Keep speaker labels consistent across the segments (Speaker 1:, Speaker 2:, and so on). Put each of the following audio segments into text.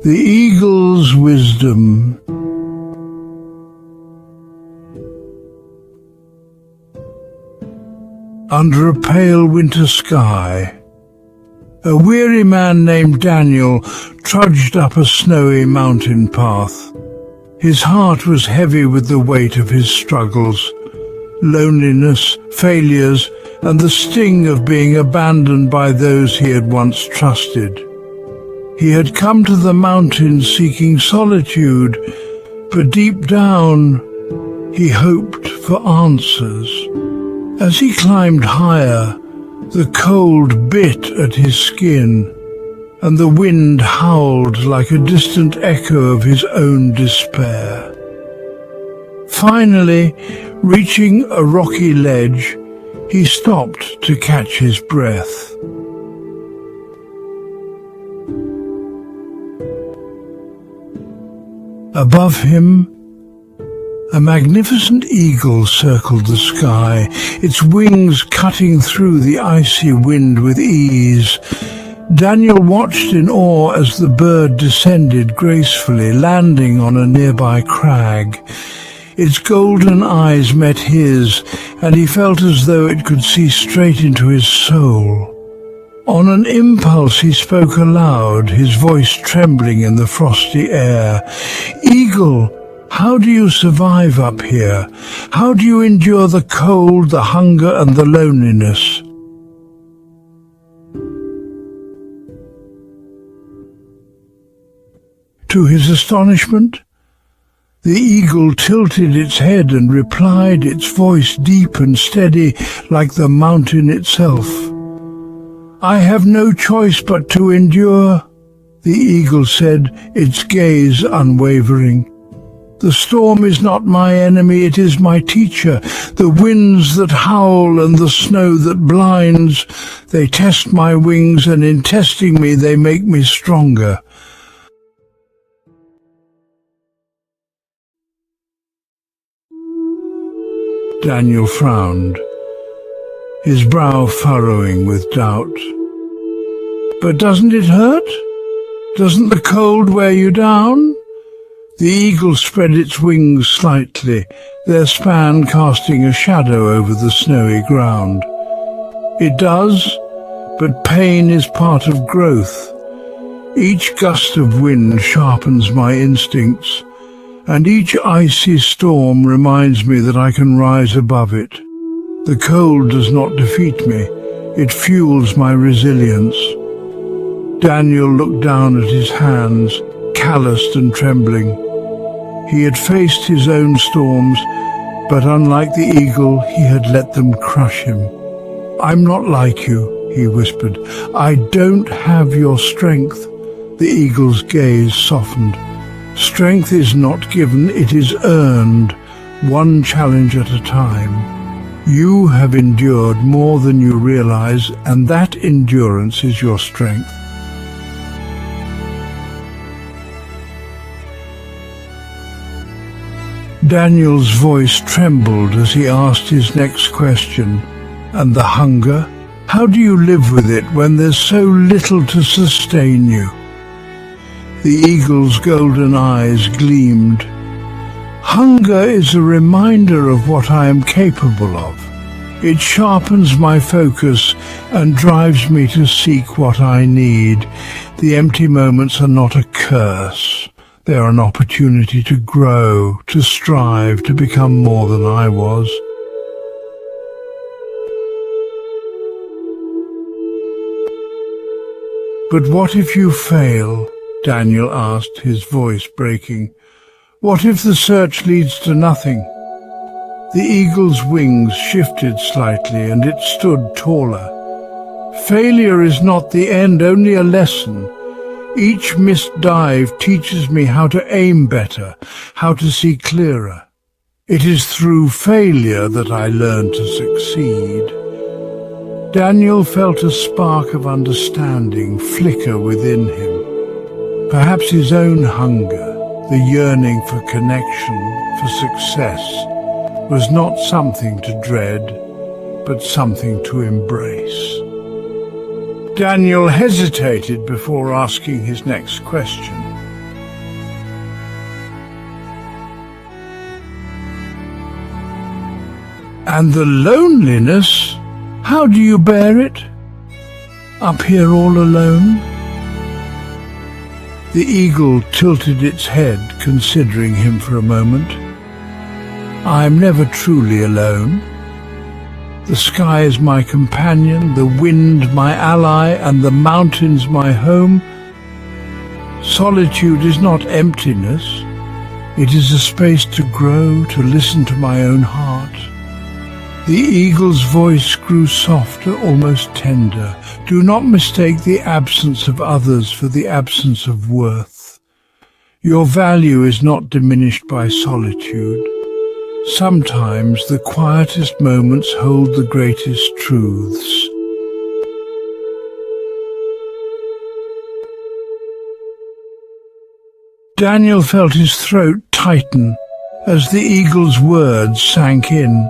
Speaker 1: The Eagle's Wisdom. Under a pale winter sky, a weary man named Daniel trudged up a snowy mountain path. His heart was heavy with the weight of his struggles, loneliness, failures, and the sting of being abandoned by those he had once trusted. He had come to the mountains seeking solitude, but deep down he hoped for answers. As he climbed higher, the cold bit at his skin, and the wind howled like a distant echo of his own despair. Finally, reaching a rocky ledge, he stopped to catch his breath. Above him, a magnificent eagle circled the sky, its wings cutting through the icy wind with ease. Daniel watched in awe as the bird descended gracefully, landing on a nearby crag. Its golden eyes met his, and he felt as though it could see straight into his soul. On an impulse he spoke aloud, his voice trembling in the frosty air. "Eagle, how do you survive up here? How do you endure the cold, the hunger, and the loneliness?" To his astonishment, the eagle tilted its head and replied, its voice deep and steady like the mountain itself. "I have no choice but to endure," the eagle said, its gaze unwavering. "The storm is not my enemy, it is my teacher. The winds that howl and the snow that blinds, they test my wings, and in testing me they make me stronger." Daniel frowned, his brow furrowing with doubt. "But doesn't it hurt? Doesn't the cold wear you down?" The eagle spread its wings slightly, their span casting a shadow over the snowy ground. "It does, but pain is part of growth. Each gust of wind sharpens my instincts, and each icy storm reminds me that I can rise above it. The cold does not defeat me, it fuels my resilience." Daniel looked down at his hands, calloused and trembling. He had faced his own storms, but unlike the eagle, he had let them crush him. "I'm not like you," he whispered. "I don't have your strength." The eagle's gaze softened. "Strength is not given, it is earned, one challenge at a time. You have endured more than you realize, and that endurance is your strength." Daniel's voice trembled as he asked his next question. "And the hunger? How do you live with it when there's so little to sustain you?" The eagle's golden eyes gleamed. "Hunger is a reminder of what I am capable of. It sharpens my focus and drives me to seek what I need. The empty moments are not a curse. They are an opportunity to grow, to strive, to become more than I was." "But what if you fail?" Daniel asked, his voice breaking. "What if the search leads to nothing?" The eagle's wings shifted slightly, and it stood taller. "Failure is not the end, only a lesson. Each missed dive teaches me how to aim better, how to see clearer. It is through failure that I learn to succeed." Daniel felt a spark of understanding flicker within him. Perhaps his own hunger, the yearning for connection, for success, was not something to dread, but something to embrace. Daniel hesitated before asking his next question. And the loneliness, how do you bear it? Up here all alone? The eagle tilted its head, considering him for a moment. I am never truly alone. The sky is my companion, the wind my ally, and the mountains my home. Solitude is not emptiness. It is a space to grow, to listen to my own heart. The eagle's voice grew softer, almost tender. Do not mistake the absence of others for the absence of worth. Your value is not diminished by solitude. Sometimes the quietest moments hold the greatest truths. Daniel felt his throat tighten as the eagle's words sank in.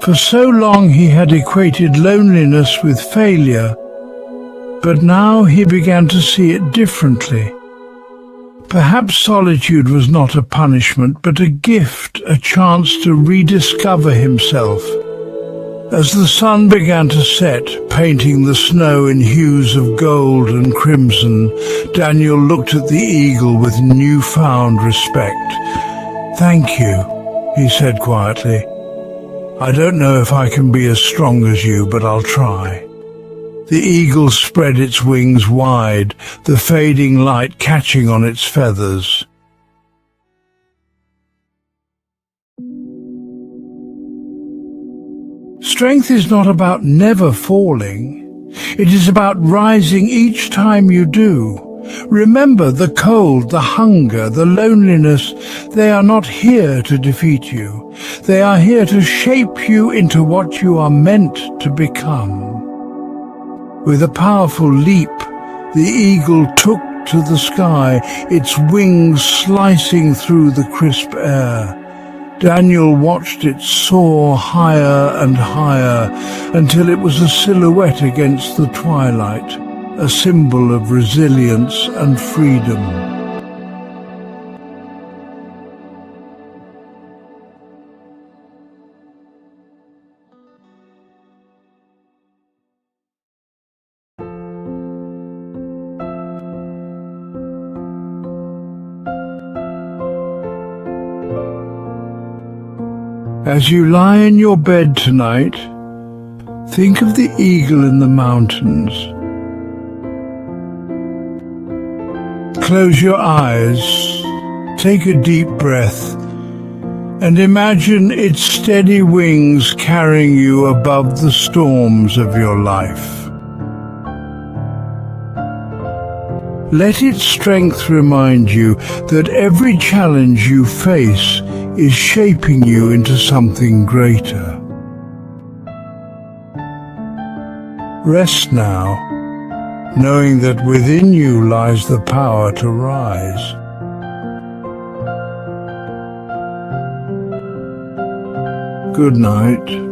Speaker 1: For so long he had equated loneliness with failure, but now he began to see it differently. Perhaps solitude was not a punishment, but a gift, a chance to rediscover himself. As the sun began to set, painting the snow in hues of gold and crimson, Daniel looked at the eagle with newfound respect. "Thank you," he said quietly. "I don't know if I can be as strong as you, but I'll try." The eagle spread its wings wide, the fading light catching on its feathers. Strength is not about never falling. It is about rising each time you do. Remember, the cold, the hunger, the loneliness, they are not here to defeat you. They are here to shape you into what you are meant to become. With a powerful leap, the eagle took to the sky, its wings slicing through the crisp air. Daniel watched it soar higher and higher until it was a silhouette against the twilight, a symbol of resilience and freedom. As you lie in your bed tonight, think of the eagle in the mountains. Close your eyes, take a deep breath, and imagine its steady wings carrying you above the storms of your life. Let its strength remind you that every challenge you face is shaping you into something greater. Rest now, knowing that within you lies the power to rise. Good night.